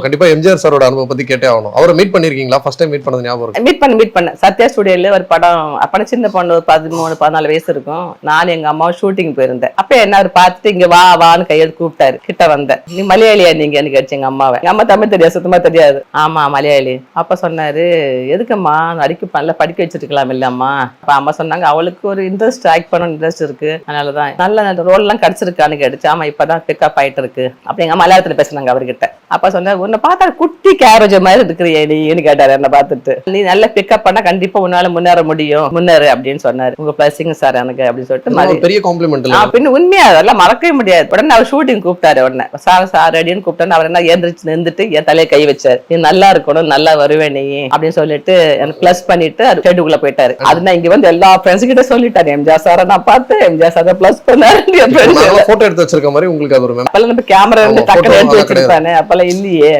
கண்டிப்பா எம்ஜிஆர் சாரோட அனுபவம் பத்தி கேட்டே ஆகணும். அவரை மீட் பண்ணிருக்கீங்களா? ஃபர்ஸ்ட் டைம் மீட் பண்ணது ஞாபகம் இருக்கு? மீட் பண்ணேன் சத்யா ஸ்டுடியோல ஒரு படம். அப்ப சின்ன பொண்ணு 13-14 வயசு இருக்கும். நான் எங்க அம்மாவும் ஷூட்டிங் போயிருந்தேன். அப்ப என்ன அவர் பார்த்துட்டு இங்க வா வான்னு கையெழுத்து கூப்பிட்டாரு. கிட்ட வந்தேன். நீ மலையாளியா நீங்கன்னு கேட்டுச்சு எங்க அம்மாவை. எங்க அம்மா தமிழ் தெரியாது, சுத்தமா தெரியாது. ஆமா மலையாளி. அப்ப சொன்னாரு, எதுக்கம்மா நடிக்க நல்லா படிக்க வச்சிருக்கலாம் இல்லம்மா. அப்ப அம்மா சொன்னாங்க, அவளுக்கு ஒரு இன்ட்ரெஸ்ட், ஆக்ட் பண்ண இன்ட்ரெஸ்ட் இருக்கு, அதனாலதான் நல்ல ரோல் எல்லாம் கிடைச்சிருக்கான்னு கேட்டுச்சு. ஆமா இப்பதான் பிக்கப் ஆயிட்டு இருக்கு. அப்ப எங்க மலையாளத்துல பேசினாங்க அவர்கிட்ட. அப்ப சொன்னாரு, உன்னை பார்த்தா குட்டி கேரேஜ் மாதிரி இருக்கிறியே நீன்னு கேட்டாரு. என்ன பார்த்துட்டு, நீ நல்ல பிக்கப் பண்ணா கண்டிப்பா உன்னால முன்னேற முடியும், முன்னேறு அப்படின்னு சொன்னாரு. உங்க பிளஸிங் சார் எனக்கு அப்படின்னு சொல்லிட்டு பெரிய காம்ப்ளிமெண்ட் இல்ல? பின்ன உண்மையா அதெல்லாம் மறக்கவே முடியாது. உடனே அவர் ஷூட்டிங் கூப்பிட்டாரு. உடனே சார் ரெடின்னு கூப்பிட்டாரு. அவர் என்ன எந்திரிச்சு நின்றுட்டு என் தலையை கை வச்சாரு. நீ நல்லா இருக்கணும், நல்லா வருவேன் நீ அப்படின்னு சொல்லிட்டு எனக்கு பிளஸ் பண்ணிட்டு அது ஷெட்டுக்குள்ள போயிட்டாரு. அதுனா இங்க வந்து எல்லா ஃப்ரெண்ட்ஸ் கிட்ட சொல்லிட்டாரு, எம்ஜிஆர் சாரை நான் பார்த்தேன், எம்ஜிஆர் சாரை பிளஸ் பண்ணாரு. போட்டோ எடுத்து வச்சிருக்க மாதிரி உங்களுக்கு அது ஒரு அப்பெல்லாம் நம்ம கேமரா டக்குனு எடுத்து வச்சிருப்பானே, அப்பெல்லாம் இல்லையே.